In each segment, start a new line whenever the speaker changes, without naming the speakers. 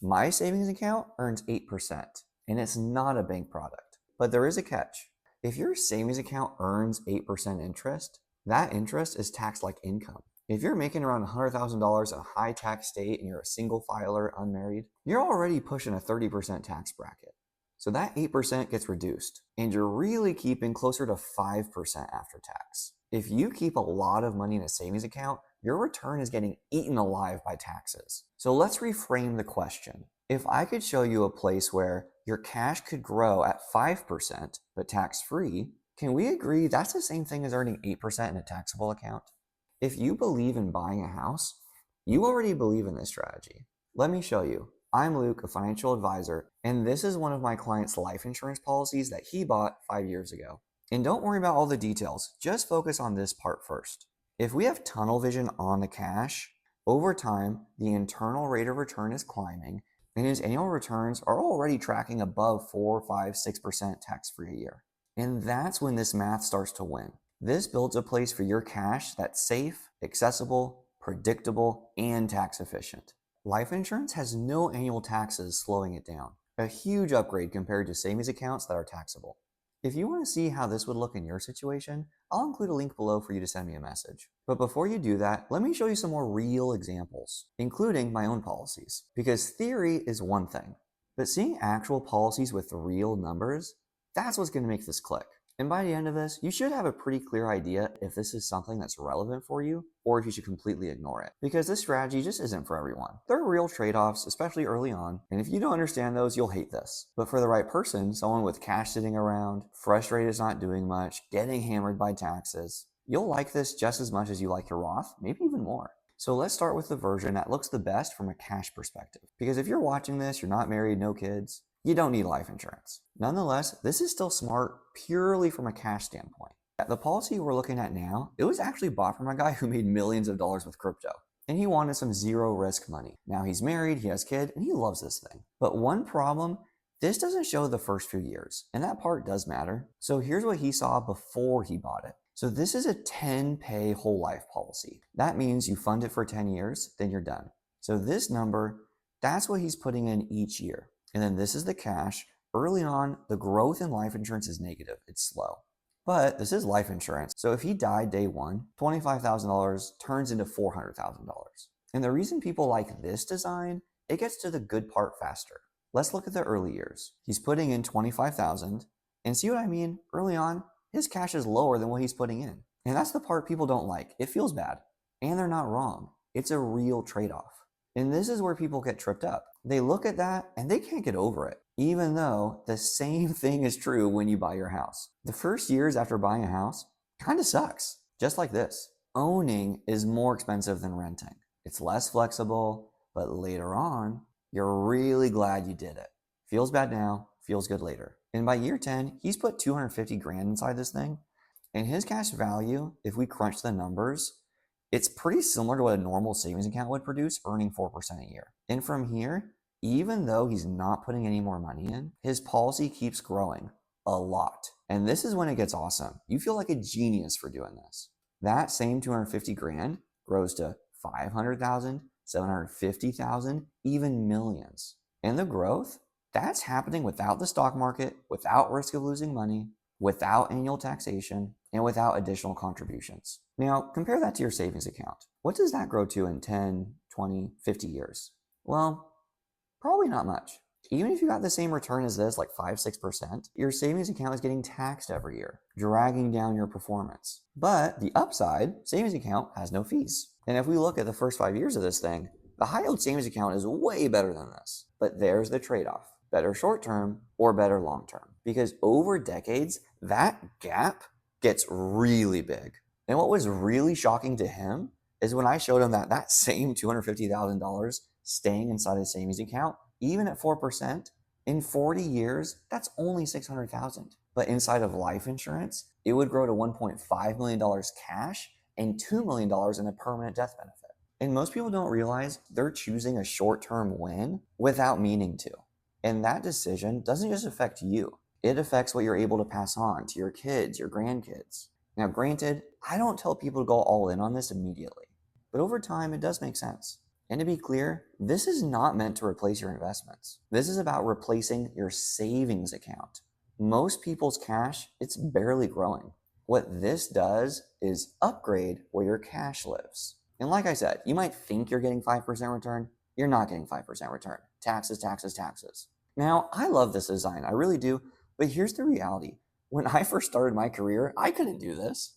My savings account earns 8%, and it's not a bank product. But there is a catch. If your savings account earns 8% interest, that interest is taxed like income. If you're making around $100,000 in a high tax state and you're a single filer, unmarried, you're already pushing a 30% tax bracket. So that 8% gets reduced, and you're really keeping closer to 5% after tax. If you keep a lot of money in a savings account, your return is getting eaten alive by taxes. So let's reframe the question. If I could show you a place where your cash could grow at 5%, but tax-free, can we agree that's the same thing as earning 8% in a taxable account? If you believe in buying a house, you already believe in this strategy. Let me show you. I'm Luke, a financial advisor, and this is one of my client's life insurance policies that he bought 5 years ago. And don't worry about all the details, just focus on this part first. If we have tunnel vision on the cash, over time, the internal rate of return is climbing, and his annual returns are already tracking above 4, 5, 6% tax-free a year. And that's when this math starts to win. This builds a place for your cash that's safe, accessible, predictable, and tax efficient. Life insurance has no annual taxes slowing it down, a huge upgrade compared to savings accounts that are taxable. If you want to see how this would look in your situation, I'll include a link below for you to send me a message. But before you do that, let me show you some more real examples, including my own policies. Because theory is one thing, but seeing actual policies with real numbers, that's what's going to make this click. And by the end of this, you should have a pretty clear idea if this is something that's relevant for you or if you should completely ignore it. Because this strategy just isn't for everyone. There are real trade-offs, especially early on, and if you don't understand those, you'll hate this. But for the right person, someone with cash sitting around, frustrated not doing much, getting hammered by taxes, you'll like this just as much as you like your Roth, maybe even more. So let's start with the version that looks the best from a cash perspective. Because if you're watching this, you're not married, no kids, you don't need life insurance. Nonetheless, this is still smart purely from a cash standpoint. The policy we're looking at now, it was actually bought from a guy who made millions of dollars with crypto. And he wanted some zero risk money. Now he's married, he has kids, and he loves this thing. But one problem, this doesn't show the first few years. And that part does matter. So here's what he saw before he bought it. So this is a 10-pay whole life policy. That means you fund it for 10 years, then you're done. So this number, that's what he's putting in each year. And then this is the cash. Early on, the growth in life insurance is negative. It's slow. But this is life insurance. So if he died day one, $25,000 turns into $400,000. And the reason people like this design, it gets to the good part faster. Let's look at the early years. He's putting in $25,000, and see what I mean? Early on, his cash is lower than what he's putting in. And that's the part people don't like. It feels bad. And they're not wrong. It's a real trade-off. And this is where people get tripped up. They look at that and they can't get over it, even though the same thing is true when you buy your house. The first years after buying a house kind of sucks, just like this. Owning is more expensive than renting. It's less flexible, but later on, you're really glad you did it. Feels bad now, feels good later. And by year 10, he's put 250 grand inside this thing. And his cash value, if we crunch the numbers, it's pretty similar to what a normal savings account would produce, earning 4% a year. And from here, even though he's not putting any more money in, his policy keeps growing a lot. And this is when it gets awesome. You feel like a genius for doing this. That same 250 grand grows to 500,000, 750,000, even millions. And the growth, that's happening without the stock market, without risk of losing money, without annual taxation, and without additional contributions. Now, compare that to your savings account. What does that grow to in 10, 20, 50 years? Well, probably not much. Even if you got the same return as this, like 5, 6%, your savings account is getting taxed every year, dragging down your performance. But the upside, savings account has no fees. And if we look at the first 5 years of this thing, the high yield savings account is way better than this. But there's the trade-off. Better short-term or better long-term. Because over decades, that gap gets really big. And what was really shocking to him is when I showed him that same $250,000 staying inside his savings account, even at 4%, in 40 years, that's only $600,000. But inside of life insurance, it would grow to $1.5 million cash and $2 million in a permanent death benefit. And most people don't realize they're choosing a short-term win without meaning to. And that decision doesn't just affect you. It affects what you're able to pass on to your kids, your grandkids. Now, granted, I don't tell people to go all in on this immediately, but over time, it does make sense. And to be clear, this is not meant to replace your investments. This is about replacing your savings account. Most people's cash, it's barely growing. What this does is upgrade where your cash lives. And like I said, you might think you're getting 5% return. You're not getting 5% return. Taxes, taxes, taxes. Now, I love this design. I really do. But here's the reality. When I first started my career, I couldn't do this.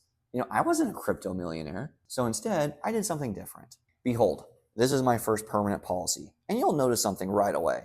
I wasn't a crypto millionaire. So instead, I did something different. Behold, this is my first permanent policy. And you'll notice something right away.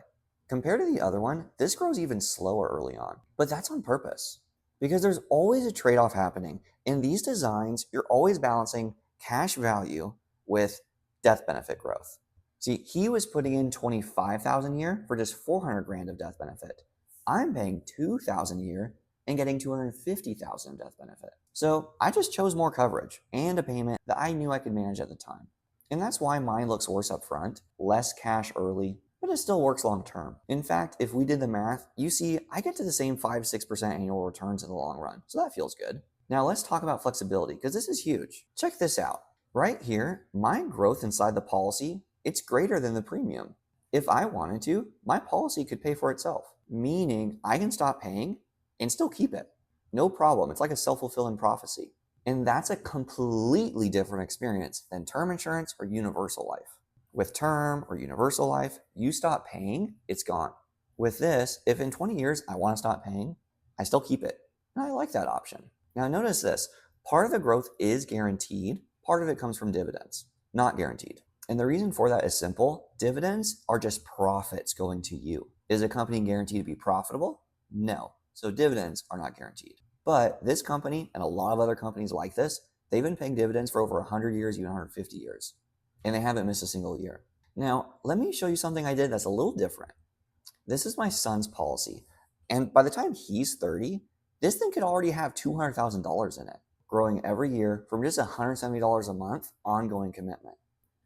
Compared to the other one, this grows even slower early on. But that's on purpose. Because there's always a trade-off happening. In these designs, you're always balancing cash value with death benefit growth. See, he was putting in $25,000 a year for just 400 grand of death benefit. I'm paying $2,000 a year and getting $250,000 of death benefit. So I just chose more coverage and a payment that I knew I could manage at the time. And that's why mine looks worse up front, less cash early, but it still works long term. In fact, if we did the math, you see I get to the same 5-6% annual returns in the long run. So that feels good. Now let's talk about flexibility, because this is huge. Check this out. Right here, my growth inside the policy, it's greater than the premium. If I wanted to, my policy could pay for itself, meaning I can stop paying and still keep it. No problem. It's like a self-fulfilling prophecy. And that's a completely different experience than term insurance or universal life. With term or universal life, you stop paying, it's gone. With this, if in 20 years I want to stop paying, I still keep it. And I like that option. Now notice this, part of the growth is guaranteed, part of it comes from dividends, not guaranteed. And the reason for that is simple. Dividends are just profits going to you. Is a company guaranteed to be profitable? No. So dividends are not guaranteed. But this company and a lot of other companies like this, they've been paying dividends for over 100 years, even 150 years. And they haven't missed a single year. Now, let me show you something I did that's a little different. This is my son's policy. And by the time he's 30, this thing could already have $200,000 in it, growing every year from just $170 a month ongoing commitment.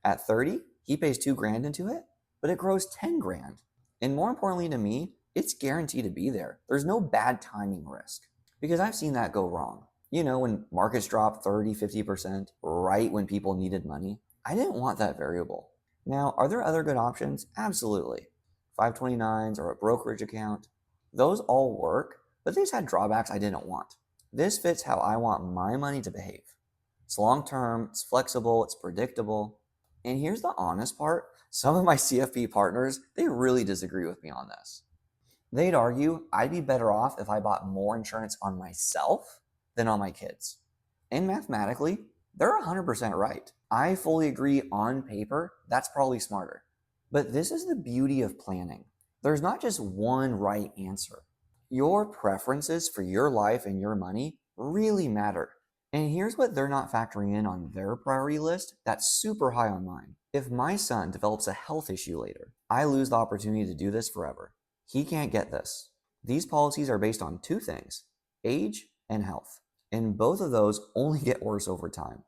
At 30, he pays $2,000 into it, but it grows 10 grand. And more importantly to me, it's guaranteed to be there. There's no bad timing risk, because I've seen that go wrong. When markets drop 30, 50% right when people needed money, I didn't want that variable. Now, are there other good options? Absolutely. 529s or a brokerage account. Those all work, but these had drawbacks I didn't want. This fits how I want my money to behave. It's long-term, it's flexible, it's predictable. And here's the honest part. Some of my CFP partners, they really disagree with me on this. They'd argue I'd be better off if I bought more insurance on myself than on my kids. And mathematically, they're 100% right. I fully agree on paper, that's probably smarter. But this is the beauty of planning. There's not just one right answer. Your preferences for your life and your money really matter. And here's what they're not factoring in on their priority list that's super high on mine. If my son develops a health issue later, I lose the opportunity to do this forever. He can't get this. These policies are based on two things, age and health. And both of those only get worse over time.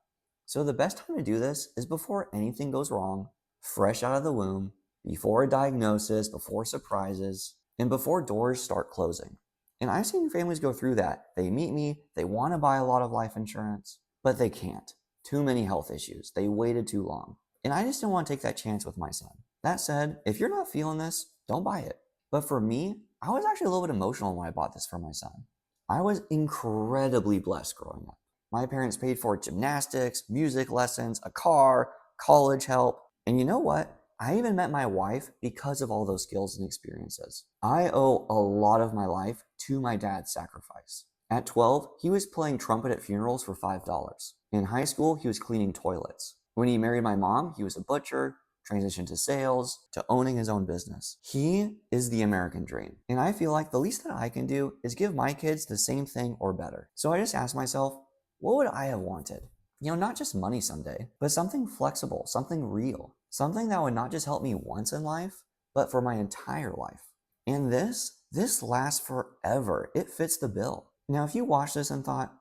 So the best time to do this is before anything goes wrong, fresh out of the womb, before a diagnosis, before surprises, and before doors start closing. And I've seen families go through that. They meet me, they want to buy a lot of life insurance, but they can't. Too many health issues. They waited too long. And I just didn't want to take that chance with my son. That said, if you're not feeling this, don't buy it. But for me, I was actually a little bit emotional when I bought this for my son. I was incredibly blessed growing up. My parents paid for gymnastics, music lessons, a car, college help. And you know what? I even met my wife because of all those skills and experiences. I owe a lot of my life to my dad's sacrifice. At 12, he was playing trumpet at funerals for $5. In high school, he was cleaning toilets. When he married my mom, he was a butcher, transitioned to sales, to owning his own business. He is the American dream. And I feel like the least that I can do is give my kids the same thing or better. So I just asked myself, what would I have wanted? Not just money someday, but something flexible, something real, something that would not just help me once in life, but for my entire life. And this lasts forever. It fits the bill. Now, if you watched this and thought,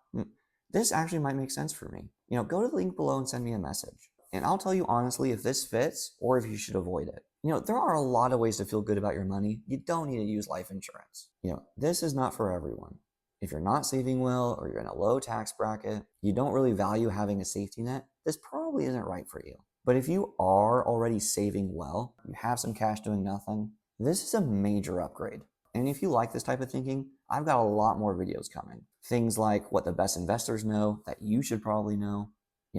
this actually might make sense for me, go to the link below and send me a message. And I'll tell you honestly if this fits or if you should avoid it. There are a lot of ways to feel good about your money. You don't need to use life insurance. This is not for everyone. If you're not saving well or you're in a low tax bracket, you don't really value having a safety net, this probably isn't right for you. But if you are already saving well, you have some cash doing nothing, this is a major upgrade. And if you like this type of thinking, I've got a lot more videos coming. Things like what the best investors know that you should probably know,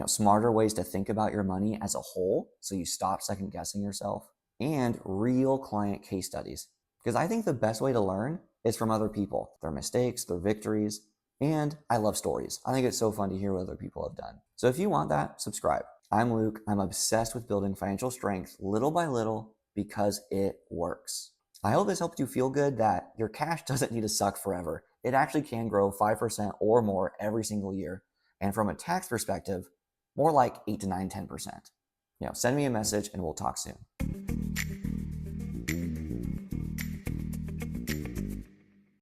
smarter ways to think about your money as a whole so you stop second guessing yourself, and real client case studies. Because I think the best way to learn is from other people, their mistakes, their victories, and I love stories. I think it's so fun to hear what other people have done. So if you want that, subscribe. I'm Luke. I'm obsessed with building financial strength little by little because it works. I hope this helped you feel good that your cash doesn't need to suck forever. It actually can grow 5% or more every single year. And from a tax perspective, more like 8 to 9, 10%. Send me a message and we'll talk soon.